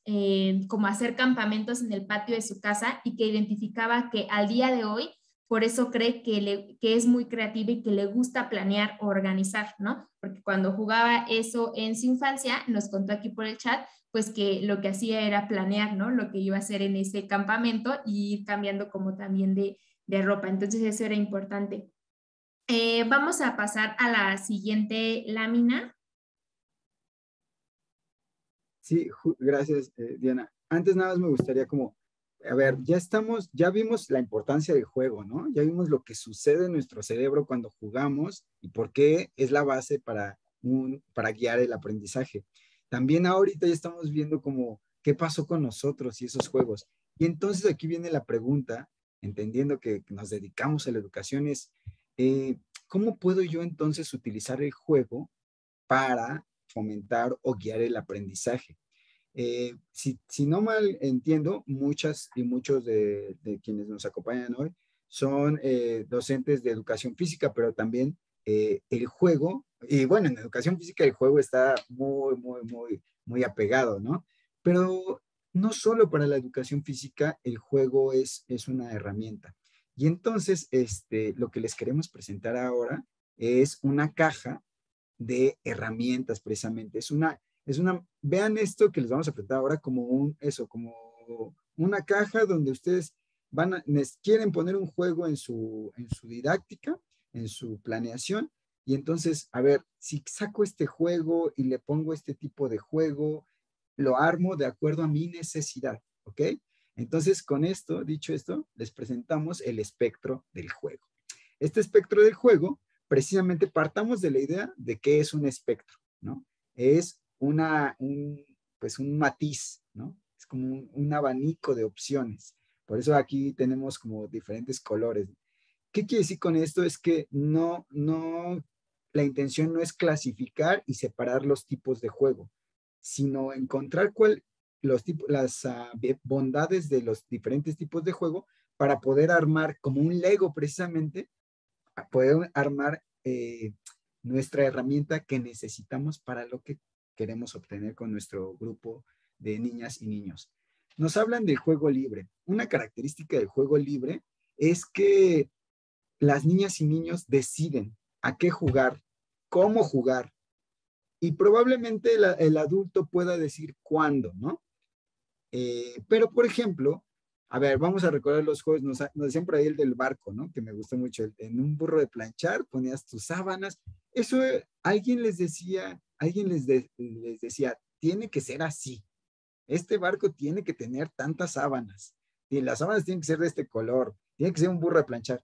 Speaker 3: como a hacer campamentos en el patio de su casa y que identificaba que al día de hoy, por eso cree que es muy creativa y que le gusta planear o organizar, ¿no? Porque cuando jugaba eso en su infancia, nos contó aquí por el chat, pues que lo que hacía era planear, ¿no? Lo que iba a hacer en ese campamento y ir cambiando como también de ropa. Entonces eso era importante. Vamos a pasar a la siguiente lámina.
Speaker 2: Sí, gracias, Diana. Antes nada más me gustaría como, a ver, ya vimos la importancia del juego, ¿no? Ya vimos lo que sucede en nuestro cerebro cuando jugamos y por qué es la base para guiar el aprendizaje. También ahorita ya estamos viendo como qué pasó con nosotros y esos juegos. Y entonces aquí viene la pregunta, entendiendo que nos dedicamos a la educación, es, ¿cómo puedo yo entonces utilizar el juego para fomentar o guiar el aprendizaje? Si no mal entiendo, muchas y muchos de quienes nos acompañan hoy son docentes de educación física, pero también el juego, y bueno, en educación física el juego está muy apegado, ¿no? Pero no solo para la educación física, el juego es una herramienta. Y entonces, lo que les queremos presentar ahora es una caja de herramientas precisamente. Vean esto que les vamos a presentar ahora como como una caja donde ustedes quieren poner un juego en su didáctica, en su planeación, y entonces, a ver, si saco este juego y le pongo este tipo de juego, lo armo de acuerdo a mi necesidad, ¿ok? Entonces, dicho esto, les presentamos el espectro del juego. Este espectro del juego, precisamente partamos de la idea de qué es un espectro, ¿no? Es pues un matiz, ¿no? Es como un abanico de opciones. Por eso aquí tenemos como diferentes colores. ¿Qué quiere decir con esto? Es que la intención no es clasificar y separar los tipos de juego, sino encontrar las bondades de los diferentes tipos de juego para poder armar como un Lego precisamente, poder armar nuestra herramienta que necesitamos para lo que queremos obtener con nuestro grupo de niñas y niños. Nos hablan del juego libre. Una característica del juego libre es que las niñas y niños deciden a qué jugar, cómo jugar, y probablemente el adulto pueda decir cuándo, ¿no? Pero, por ejemplo, a ver, vamos a recordar los juegos, nos decían por ahí el del barco, ¿no? Que me gustó mucho, en un burro de planchar ponías tus sábanas, eso alguien les decía, tiene que ser así, este barco tiene que tener tantas sábanas, y las sábanas tienen que ser de este color, tiene que ser un burro de planchar.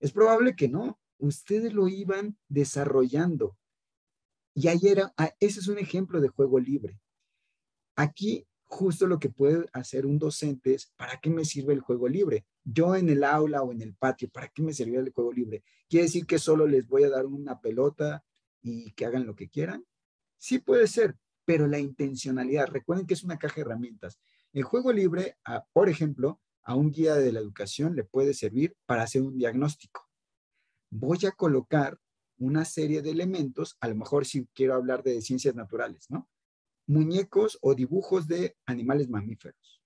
Speaker 2: Es probable que no, ustedes lo iban desarrollando, y ese es un ejemplo de juego libre. Aquí justo lo que puede hacer un docente es, ¿para qué me sirve el juego libre? Yo en el aula o en el patio, ¿para qué me sirve el juego libre? ¿Quiere decir que solo les voy a dar una pelota y que hagan lo que quieran? Sí puede ser, pero la intencionalidad, recuerden que es una caja de herramientas. El juego libre, por ejemplo, a un guía de la educación le puede servir para hacer un diagnóstico. Voy a colocar una serie de elementos, a lo mejor si quiero hablar de ciencias naturales, ¿no? Muñecos o dibujos de animales mamíferos.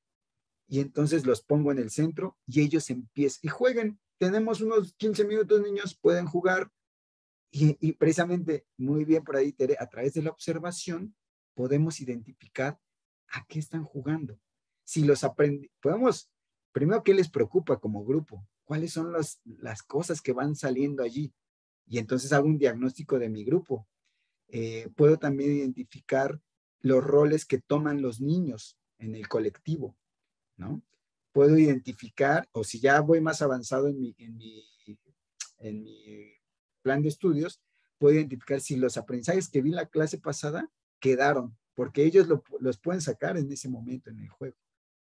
Speaker 2: Y entonces los pongo en el centro y ellos empiezan y jueguen. Tenemos unos 15 minutos, niños, pueden jugar. Y precisamente, muy bien por ahí, Tere, a través de la observación podemos identificar a qué están jugando. Si los podemos, primero, ¿qué les preocupa como grupo? ¿Cuáles son las cosas que van saliendo allí? Y entonces hago un diagnóstico de mi grupo. Puedo también identificar los roles que toman los niños en el colectivo, ¿no? Puedo identificar, o si ya voy más avanzado en mi plan de estudios, puedo identificar si los aprendizajes que vi en la clase pasada quedaron, porque ellos los pueden sacar en ese momento en el juego,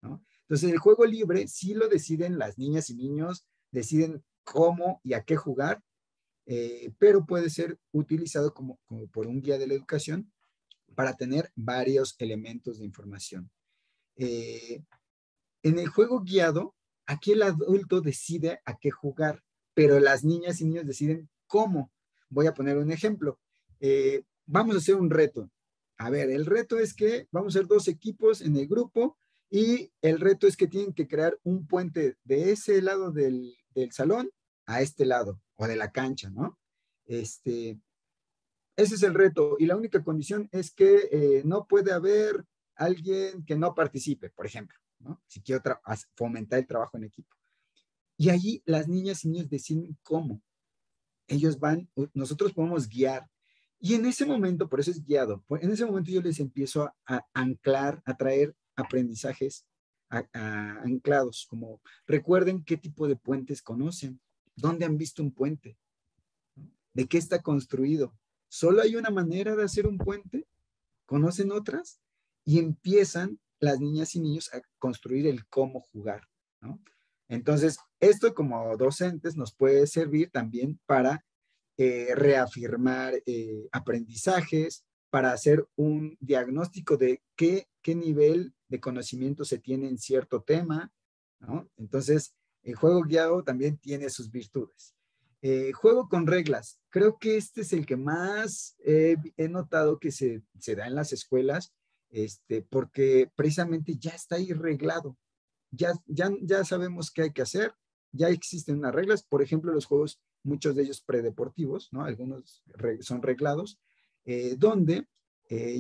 Speaker 2: ¿no? Entonces, el juego libre sí lo deciden las niñas y niños, deciden cómo y a qué jugar, pero puede ser utilizado como por un guía de la educación para tener varios elementos de información. En el juego guiado, Aquí el adulto decide a qué jugar, pero las niñas y niños deciden cómo. Voy a poner un ejemplo. Vamos a hacer un reto. A ver, el reto es que vamos a ser 2 equipos en el grupo y el reto es que tienen que crear un puente de ese lado del salón a este lado o de la cancha, ¿no? Ese es el reto y la única condición es que no puede haber alguien que no participe, por ejemplo, ¿no? Si quiero fomentar el trabajo en equipo. Y allí las niñas y niños deciden cómo. Ellos van, nosotros podemos guiar. Y en ese momento, por eso es guiado, en ese momento yo les empiezo a anclar, a traer aprendizajes anclados, como recuerden qué tipo de puentes conocen, dónde han visto un puente, de qué está construido. ¿Solo hay una manera de hacer un puente? ¿Conocen otras? Y empiezan las niñas y niños a construir el cómo jugar, ¿no? Entonces, esto como docentes nos puede servir también para reafirmar aprendizajes, para hacer un diagnóstico de qué nivel de conocimiento se tiene en cierto tema, ¿no? Entonces, el juego guiado también tiene sus virtudes. Juego con reglas. Creo que este es el que más he notado que se da en las escuelas, porque precisamente ya está ahí reglado. Ya sabemos qué hay que hacer, ya existen unas reglas. Por ejemplo, los juegos, muchos de ellos predeportivos, ¿no? Algunos son reglados, donde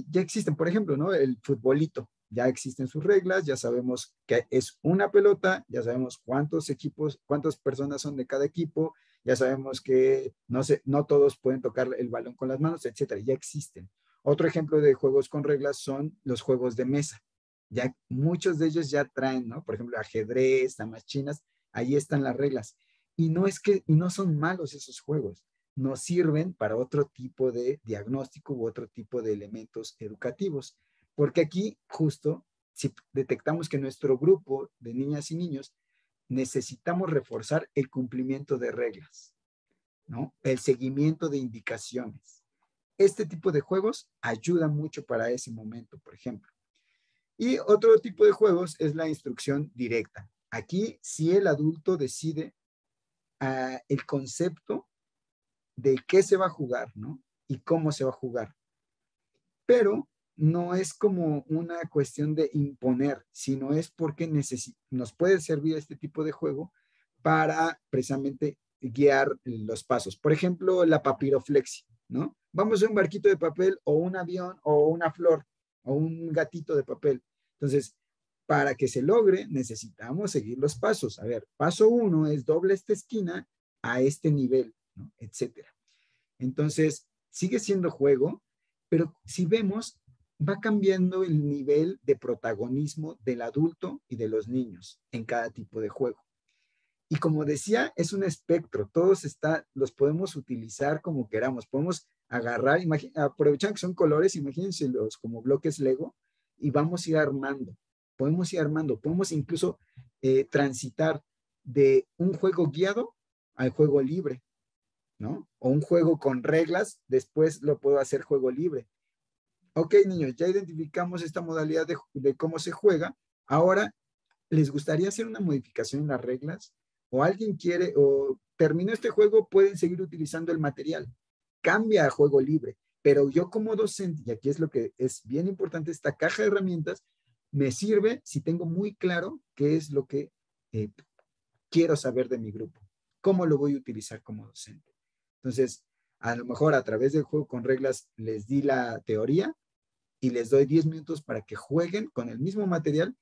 Speaker 2: ya existen, por ejemplo, ¿no? El futbolito, ya existen sus reglas, ya sabemos que es una pelota, ya sabemos cuántos equipos, cuántas personas son de cada equipo, ya sabemos que no todos pueden tocar el balón con las manos, etcétera, ya existen. Otro ejemplo de juegos con reglas son los juegos de mesa. Ya muchos de ellos ya traen, ¿no? Por ejemplo, ajedrez, damas chinas, ahí están las reglas. Y no son malos esos juegos, nos sirven para otro tipo de diagnóstico u otro tipo de elementos educativos. Porque aquí, justo, si detectamos que nuestro grupo de niñas y niños necesitamos reforzar el cumplimiento de reglas, ¿no? El seguimiento de indicaciones. Este tipo de juegos ayuda mucho para ese momento, por ejemplo. Y otro tipo de juegos es la instrucción directa. Aquí, si el adulto decide el concepto de qué se va a jugar, ¿no? Y cómo se va a jugar. Pero no es como una cuestión de imponer, sino es porque nos puede servir este tipo de juego para precisamente guiar los pasos. Por ejemplo, la papiroflexia, ¿no? Vamos a hacer un barquito de papel o un avión o una flor o un gatito de papel. Entonces, para que se logre, necesitamos seguir los pasos. A ver, paso 1 es doble esta esquina a este nivel, ¿no? Etcétera. Entonces, sigue siendo juego, pero si vemos, va cambiando el nivel de protagonismo del adulto y de los niños en cada tipo de juego. Y como decía, es un espectro, los podemos utilizar como queramos, podemos agarrar, aprovechando que son colores, imagínense los como bloques Lego, y vamos a ir armando, podemos incluso transitar de un juego guiado al juego libre, ¿no? O un juego con reglas, después lo puedo hacer juego libre. Ok, niños, ya identificamos esta modalidad de cómo se juega, ahora, ¿les gustaría hacer una modificación en las reglas? O alguien quiere, o terminó este juego, pueden seguir utilizando el material. Cambia a juego libre. Pero yo como docente, y aquí es lo que es bien importante, esta caja de herramientas me sirve si tengo muy claro qué es lo que quiero saber de mi grupo. ¿Cómo lo voy a utilizar como docente? Entonces, a lo mejor a través del juego con reglas les di la teoría y les doy 10 minutos para que jueguen con el mismo material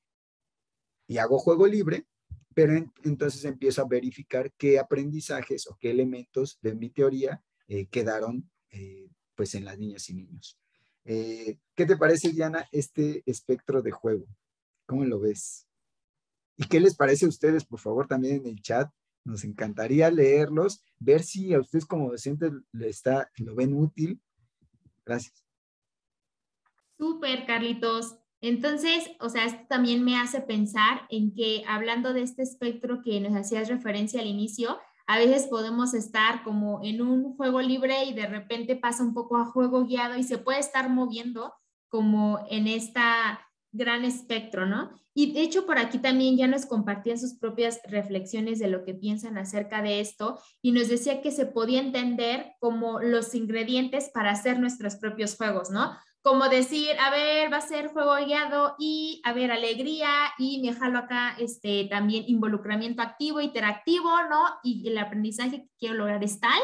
Speaker 2: y hago juego libre, pero entonces empiezo a verificar qué aprendizajes o qué elementos de mi teoría quedaron pues en las niñas y niños. ¿Qué te parece, Diana, este espectro de juego? ¿Cómo lo ves? ¿Y qué les parece a ustedes, por favor, también en el chat? Nos encantaría leerlos, ver si a ustedes como docentes lo ven útil. Gracias.
Speaker 3: Súper, Carlitos. Entonces, o sea, esto también me hace pensar en que hablando de este espectro que nos hacías referencia al inicio, a veces podemos estar como en un juego libre y de repente pasa un poco a juego guiado y se puede estar moviendo como en esta gran espectro, ¿no? Y de hecho por aquí también ya nos compartían sus propias reflexiones de lo que piensan acerca de esto y nos decía que se podía entender como los ingredientes para hacer nuestros propios juegos, ¿no? Como decir, a ver, va a ser juego guiado y, a ver, alegría y me jalo acá también involucramiento activo, interactivo, ¿no? Y el aprendizaje que quiero lograr es tal.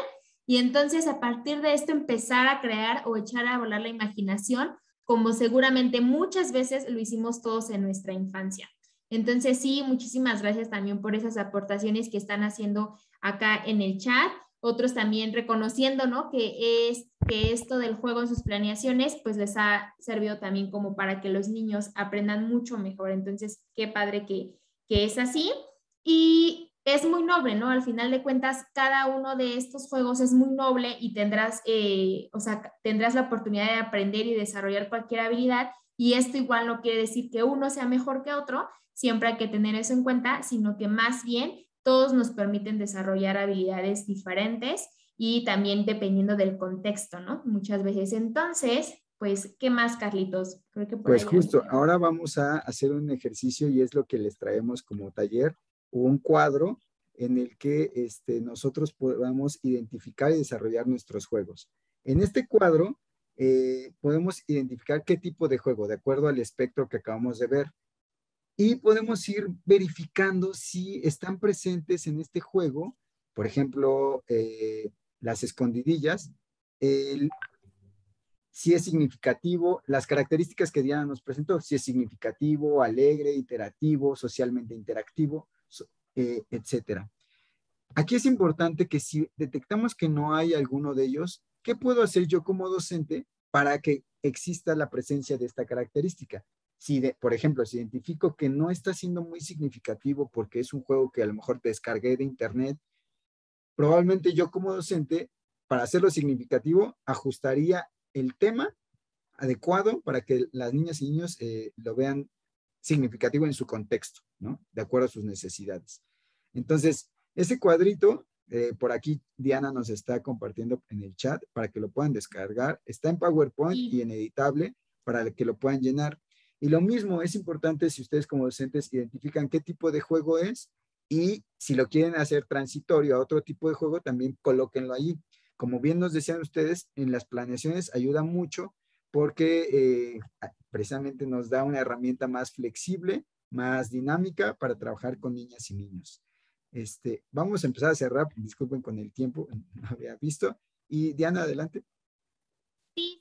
Speaker 3: Y entonces a partir de esto empezar a crear o echar a volar la imaginación como seguramente muchas veces lo hicimos todos en nuestra infancia. Entonces, sí, muchísimas gracias también por esas aportaciones que están haciendo acá en el chat. Otros también reconociendo, ¿no? Que esto del juego en sus planeaciones, pues les ha servido también como para que los niños aprendan mucho mejor. Entonces, qué padre que es así. Y es muy noble, ¿no? Al final de cuentas, cada uno de estos juegos es muy noble y tendrás, tendrás la oportunidad de aprender y desarrollar cualquier habilidad. Y esto igual no quiere decir que uno sea mejor que otro, siempre hay que tener eso en cuenta, sino que más bien todos nos permiten desarrollar habilidades diferentes y también dependiendo del contexto, ¿no? Muchas veces. Entonces, pues, ¿qué más, Carlitos? Creo que por
Speaker 2: Pues
Speaker 3: ahí.
Speaker 2: justo, ahora vamos a hacer un ejercicio y es lo que les traemos como taller, un cuadro en el que nosotros podamos identificar y desarrollar nuestros juegos. En este cuadro podemos identificar qué tipo de juego, de acuerdo al espectro que acabamos de ver. Y podemos ir verificando si están presentes en este juego, por ejemplo, las escondidillas, el, si es significativo, las características que Diana nos presentó, si es significativo, alegre, iterativo, socialmente interactivo, etcétera. Aquí es importante que si detectamos que no hay alguno de ellos, ¿qué puedo hacer yo como docente para que exista la presencia de esta característica? Si, por ejemplo, si identifico que no está siendo muy significativo porque es un juego que a lo mejor descargué de internet, probablemente yo como docente, para hacerlo significativo, ajustaría el tema adecuado para que las niñas y niños lo vean significativo en su contexto, ¿no? De acuerdo a sus necesidades. Entonces, ese cuadrito, por aquí Diana nos está compartiendo en el chat para que lo puedan descargar. Está en PowerPoint y en editable para que lo puedan llenar. Y lo mismo es importante si ustedes como docentes identifican qué tipo de juego es y si lo quieren hacer transitorio a otro tipo de juego, también colóquenlo ahí. Como bien nos decían ustedes, en las planeaciones ayuda mucho porque precisamente nos da una herramienta más flexible, más dinámica para trabajar con niñas y niños. Vamos a empezar a cerrar, disculpen con el tiempo, no había visto. Y Diana, adelante.
Speaker 3: Sí,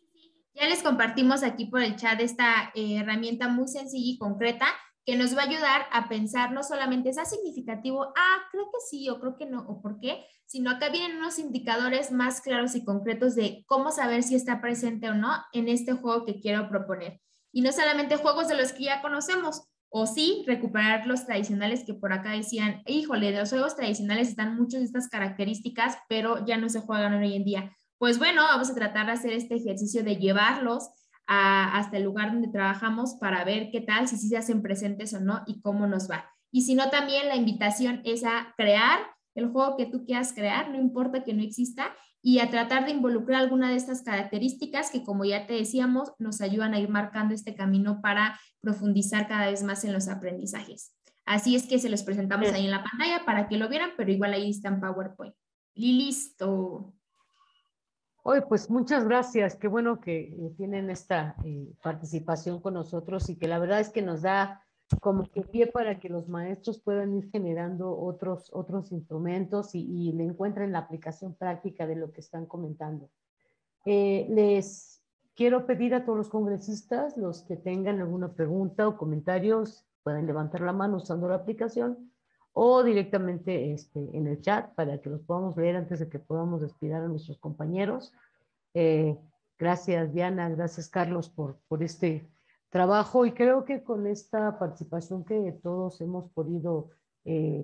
Speaker 3: ya les compartimos aquí por el chat esta herramienta muy sencilla y concreta que nos va a ayudar a pensar no solamente es significativo, creo que sí o creo que no, o por qué, sino acá vienen unos indicadores más claros y concretos de cómo saber si está presente o no en este juego que quiero proponer. Y no solamente juegos de los que ya conocemos, o sí, recuperar los tradicionales que por acá decían, híjole, de los juegos tradicionales están muchas de estas características, pero ya no se juegan hoy en día. Pues bueno, vamos a tratar de hacer este ejercicio de llevarlos hasta el lugar donde trabajamos para ver qué tal, si sí se hacen presentes o no y cómo nos va. Y si no, también la invitación es a crear el juego que tú quieras crear, no importa que no exista, y a tratar de involucrar alguna de estas características que, como ya te decíamos, nos ayudan a ir marcando este camino para profundizar cada vez más en los aprendizajes. Así es que se los presentamos ahí en la pantalla para que lo vieran, pero igual ahí está en PowerPoint. Y listo.
Speaker 1: Oye, pues muchas gracias. Qué bueno que tienen esta participación con nosotros y que la verdad es que nos da como que pie para que los maestros puedan ir generando otros instrumentos y le encuentren la aplicación práctica de lo que están comentando. Les quiero pedir a todos los congresistas, los que tengan alguna pregunta o comentarios, pueden levantar la mano usando la aplicación o directamente en el chat para que los podamos leer antes de que podamos despedir a nuestros compañeros. Gracias Diana, gracias Carlos por este trabajo y creo que con esta participación que todos hemos podido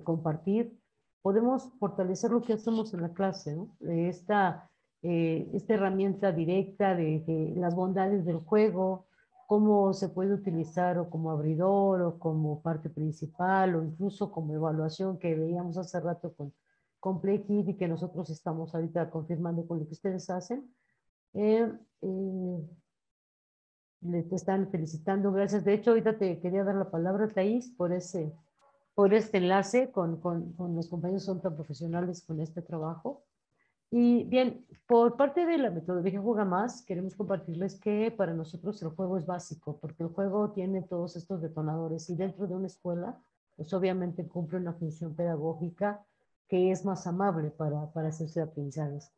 Speaker 1: compartir, podemos fortalecer lo que hacemos en la clase, ¿no? Esta herramienta directa de las bondades del juego, cómo se puede utilizar o como abridor o como parte principal o incluso como evaluación que veíamos hace rato con Play-Kit y que nosotros estamos ahorita confirmando con lo que ustedes hacen. Yo te están felicitando, gracias. De hecho, ahorita te quería dar la palabra, Thais, por este enlace con los compañeros que son tan profesionales con este trabajo. Y bien, por parte de la metodología Juega Más, queremos compartirles que para nosotros el juego es básico, porque el juego tiene todos estos detonadores y dentro de una escuela, pues obviamente cumple una función pedagógica que es más amable para hacerse aprendizajes.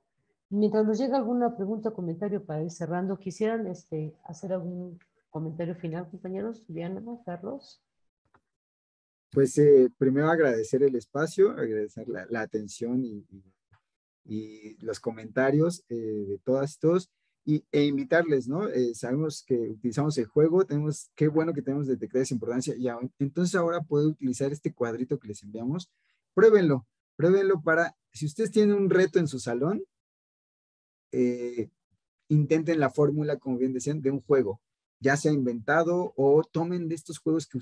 Speaker 1: Mientras nos llega alguna pregunta o comentario para ir cerrando, ¿quisieran hacer algún comentario final, compañeros? Diana, Carlos.
Speaker 2: Pues primero agradecer el espacio, agradecer la atención y los comentarios de todas y todos, e invitarles, ¿no? Sabemos que utilizamos el juego, qué bueno que tenemos detectar esa importancia, entonces ahora pueden utilizar este cuadrito que les enviamos, pruébenlo para, si ustedes tienen un reto en su salón, intenten la fórmula, como bien decían, de un juego, ya sea inventado o tomen de estos juegos que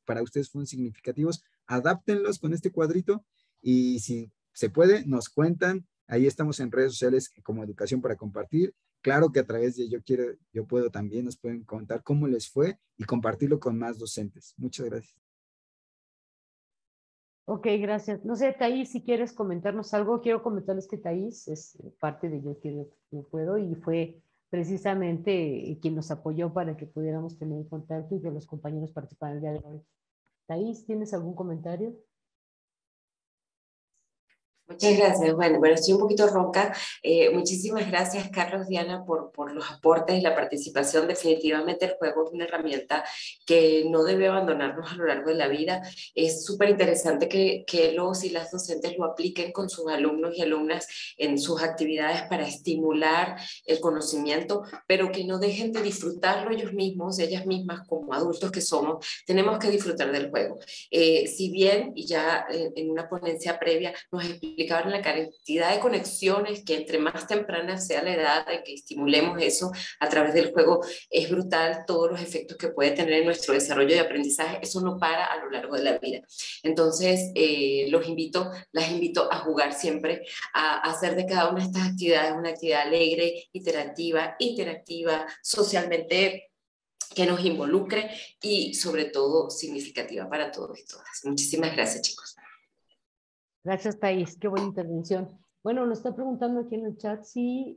Speaker 2: para ustedes fueron significativos, adáptenlos con este cuadrito y si se puede, nos cuentan. Ahí estamos en redes sociales como Educación para Compartir. Claro que a través de Yo Puedo también nos pueden contar cómo les fue y compartirlo con más docentes. Muchas gracias.
Speaker 1: Ok, gracias. No sé, Thais, si quieres comentarnos algo, quiero comentarles que Thais es parte de Yo Puedo y fue precisamente quien nos apoyó para que pudiéramos tener contacto y que los compañeros participaran el día de hoy. Thais, ¿tienes algún comentario?
Speaker 6: Muchas gracias. Bueno, estoy un poquito ronca. Muchísimas gracias, Carlos, Diana, por los aportes y la participación. Definitivamente el juego es una herramienta que no debe abandonarnos a lo largo de la vida. Es súper interesante que los y las docentes lo apliquen con sus alumnos y alumnas en sus actividades para estimular el conocimiento, pero que no dejen de disfrutarlo ellos mismos, ellas mismas, como adultos que somos, tenemos que disfrutar del juego. Si bien, y ya en una ponencia previa nos explicaban la cantidad de conexiones que entre más temprana sea la edad en que estimulemos eso a través del juego, es brutal todos los efectos que puede tener en nuestro desarrollo de aprendizaje. Eso no para a lo largo de la vida. Entonces, las invito a jugar siempre, a hacer de cada una de estas actividades una actividad alegre, interactiva, socialmente que nos involucre y sobre todo significativa para todos y todas. Muchísimas gracias, chicos.
Speaker 1: Gracias, Thais. Qué buena intervención. Bueno, nos está preguntando aquí en el chat si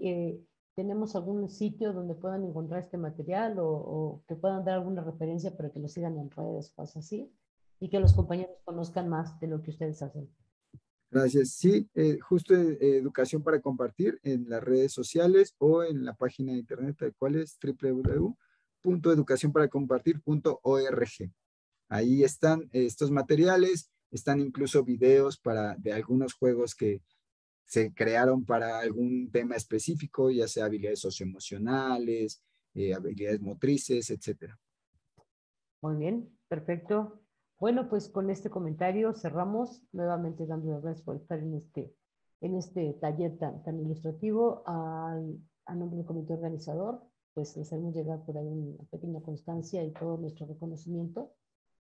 Speaker 1: tenemos algún sitio donde puedan encontrar este material o que puedan dar alguna referencia para que lo sigan en redes, cosas así, y que los compañeros conozcan más de lo que ustedes hacen.
Speaker 2: Gracias. Sí, justo Educación para Compartir en las redes sociales o en la página de internet, tal cual es www.educacionparacompartir.org. Ahí están estos materiales, están incluso videos de algunos juegos que se crearon para algún tema específico, ya sea habilidades socioemocionales, habilidades motrices, etcétera.
Speaker 1: Muy bien, perfecto. Bueno, pues con este comentario cerramos, nuevamente dando las gracias por estar en este taller tan ilustrativo. A nombre del comité organizador, pues les hacemos llegar por ahí una pequeña constancia y todo nuestro reconocimiento.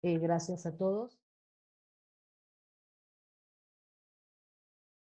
Speaker 1: Gracias a todos.